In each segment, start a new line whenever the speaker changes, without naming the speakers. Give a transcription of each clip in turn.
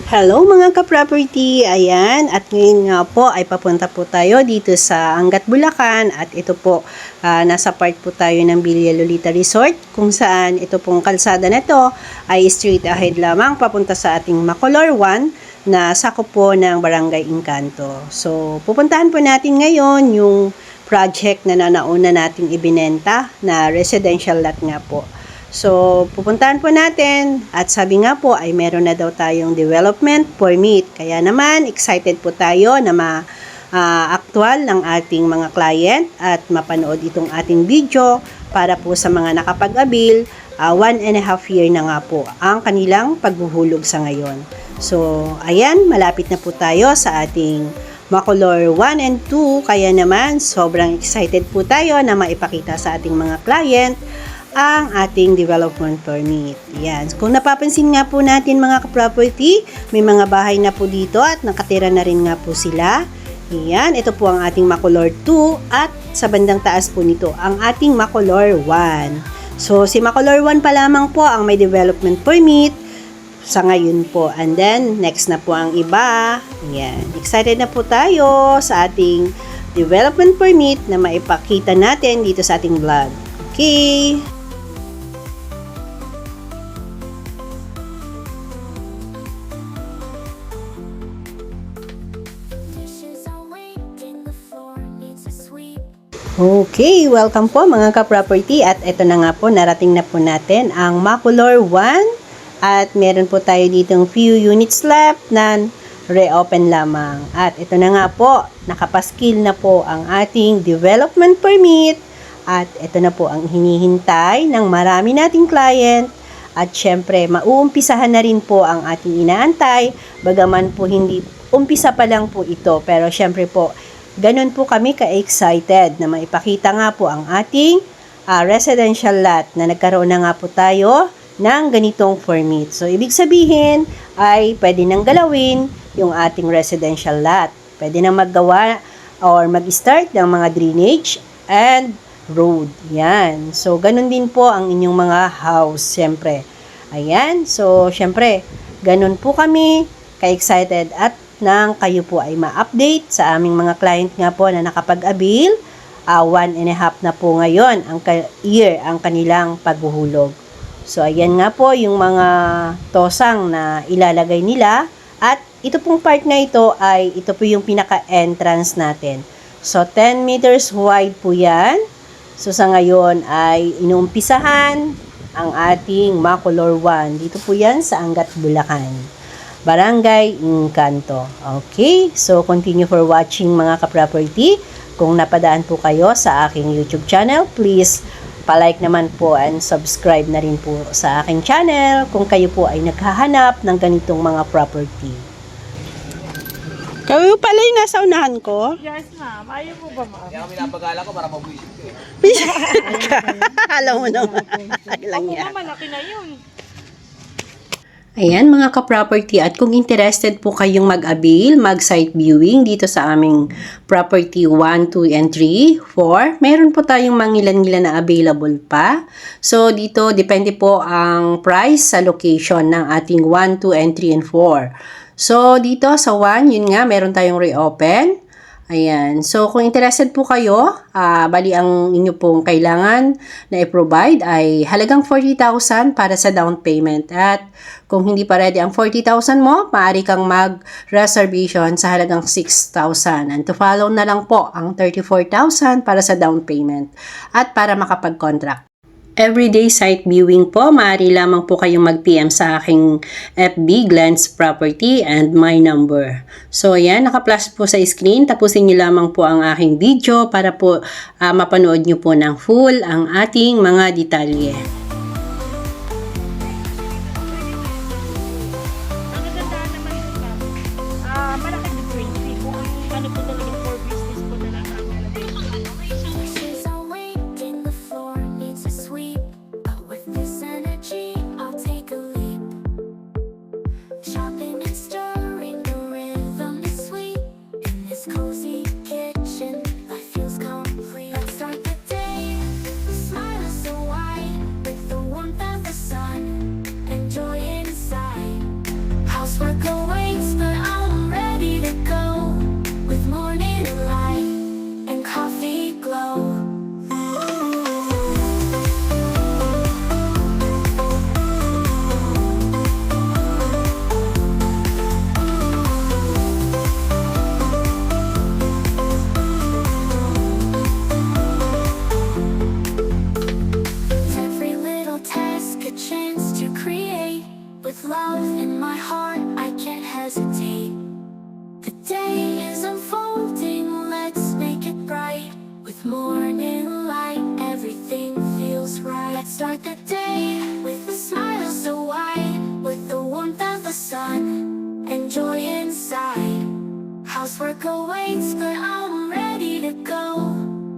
Hello mga ka-property, ayan, at ngayon nga po ay papunta po tayo dito sa Angat, Bulacan at ito po, nasa part po tayo ng Villa Lolita Resort kung saan ito pong kalsada na to ay straight ahead lamang papunta sa ating Macolor 1 na sakop po ng Barangay Encanto. So, pupuntahan po natin ngayon yung project na nauna nating ibinenta na residential lot nga po. So, pupuntahan po natin at sabi nga po ay meron na daw tayong development permit. Kaya naman, excited po tayo na ma-actual ng ating mga client at mapanood itong ating video para po sa mga nakapag-abil. 1.5 year na nga po ang kanilang paghuhulog sa ngayon. So, ayan, malapit na po tayo sa ating Macolor 1 and 2. Kaya naman, sobrang excited po tayo na maipakita sa ating mga client ang ating development permit. Yan. Kung napapansin nga po natin mga ka-property, may mga bahay na po dito at nakatira na rin nga po sila. Yan. Ito po ang ating Macolor 2 at sa bandang taas po nito ang ating Macolor 1. So, si Macolor 1 pa lamang po ang may development permit sa ngayon po. And then, next na po ang iba. Yan. Excited na po tayo sa ating development permit na maipakita natin dito sa ating vlog. Okay. Okay, welcome po mga ka-property at ito na nga po, narating na po natin ang Macolor 1 at meron po tayo ditong few units left na reopen lamang. At ito na nga po, nakapaskil na po ang ating development permit at ito na po ang hinihintay ng marami nating client at syempre mauumpisahan na rin po ang ating inaantay bagaman po hindi umpisa pa lang po ito pero syempre po ganun po kami ka-excited na maipakita nga po ang ating residential lot na nagkaroon na nga po tayo ng ganitong permit. So, ibig sabihin ay pwede nang galawin yung ating residential lot. Pwede nang maggawa or mag-start ng mga drainage and road. Yan. So, ganun din po ang inyong mga house, syempre. Ayan. So, syempre, ganun po kami ka-excited at nang kayo po ay ma-update sa aming mga client nga po na nakapag-abil. 1.5 na po ngayon ang year ang kanilang paghuhulog. So, ayan nga po yung mga tosang na ilalagay nila. At ito pong part na ito ay ito po yung pinaka-entrance natin. So, 10 meters wide po yan. So, sa ngayon ay inuumpisahan ang ating Macolor 1. Dito po yan sa Angat, Bulacan. Barangay Encanto. Okay, so continue for watching mga ka-property. Kung napadaan po kayo sa aking YouTube channel, please palike naman po and subscribe na rin po sa aking channel kung kayo po ay naghahanap ng ganitong mga property. Kayo pala yung nasa unahan ko?
Yes, ma'am. Ayaw mo ba, ma'am?
Kaya kami napag-aala ko para mabuisit ko eh.
Alam mo naman. Lang
Ako
yan.
nga, malaki na yun.
Ayan mga ka-property at kung interested po kayong mag-abil, mag-site viewing dito sa aming property 1, 2, and 3, 4, meron po tayong mangilan-ngilan na available pa. So dito depende po ang price sa location ng ating 1, 2, and 3, and 4. So dito sa 1, yun nga, meron tayong reopen. Ayan. So, kung interested po kayo, bali ang inyo pong kailangan na i-provide ay halagang 40,000 para sa down payment. At kung hindi pa ready ang 40,000 mo, maaari kang mag-reservation sa halagang 6,000. And to follow na lang po ang 34,000 para sa down payment at para makapag-contract. Everyday site viewing po, maaari lamang po kayong mag-PM sa aking FB, Glenn's Property, and my number. So, ayan, naka-flash po sa screen. Tapusin nyo lamang po ang aking video para po mapanood nyo po ng full ang ating mga detalye.
Ang gagandaan naman ito, ma'am. Malaki difference. Kung ano po talaga for business po na lang ang nalagay.
With the and joy inside. Housework awaits, but I'm ready to go.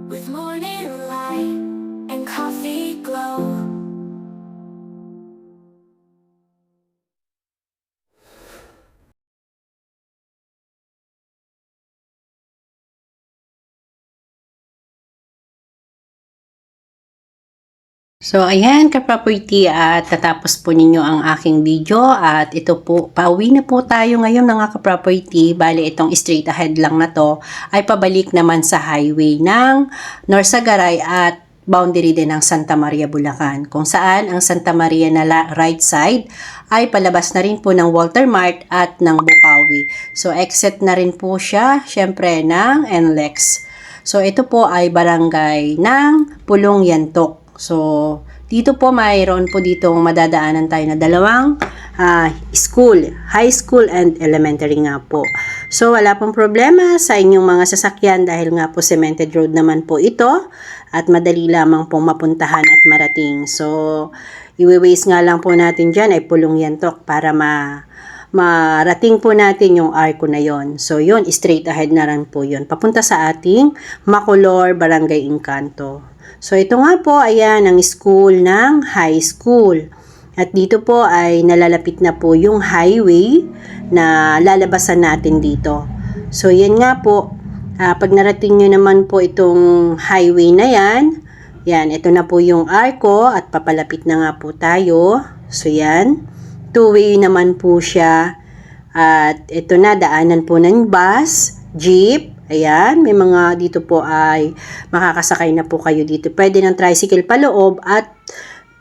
With morning light and coffee glow.
So, ayan ka-property at tatapos po ninyo ang aking video at ito po, pauwi na po tayo ngayon mga ka-property. Bali, itong straight ahead lang na to ay pabalik naman sa highway ng Norsagaray at boundary din ng Santa Maria, Bulacan. Kung saan ang Santa Maria na right side ay palabas na rin po ng Walter Mart at ng Bukawi. So, exit na rin po siya, syempre, ng NLEX. So, ito po ay barangay ng Pulong Yantok. So, dito po mayroon po ditong madadaanan tayo na dalawang school, high school and elementary nga po. So, wala pong problema sa inyong mga sasakyan dahil nga po cemented road naman po ito at madali lamang pong mapuntahan at marating. So, iwi-waste nga lang po natin dyan ay Pulong Yantok para marating po natin yung arko na yon. So, yun, straight ahead na rin po yun. Papunta sa ating Macolor, Barangay Encanto. So, ito nga po, ayan, ang school ng high school. At dito po ay nalalapit na po yung highway na lalabasan natin dito. So, yan nga po. Pag narating nyo naman po itong highway na yan, ito na po yung arko at papalapit na nga po tayo. So, yan. Two-way naman po siya. At ito na, daanan po ng bus, jeep. Ayan, may mga dito po ay makakasakay na po kayo dito. Pwede ng tricycle paloob at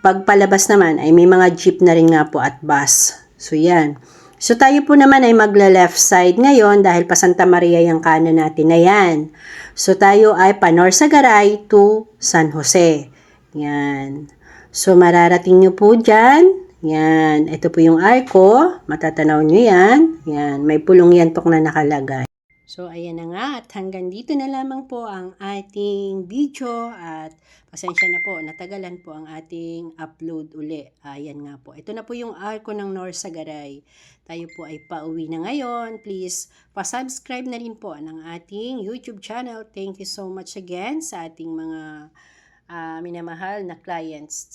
pagpalabas naman ay may mga jeep na rin nga po at bus. So, yan. So, tayo po naman ay magla-left side ngayon dahil pa Santa Maria yung kanan natin na yan. So, tayo ay pa Norsagaray to San Jose. Yan. So, mararating nyo po dyan. Yan. Ito po yung arko. Matatanaw nyo yan. Yan. May Pulong Yantok na nakalagay. So, ayan na nga at hanggang dito na lamang po ang ating video at pasensya na po, natagalan po ang ating upload uli. Ayan nga po. Ito na po yung arko ng Norsagaray. Tayo po ay pauwi na ngayon. Please, pasubscribe na rin po ng ating YouTube channel. Thank you so much again sa ating mga minamahal na clients.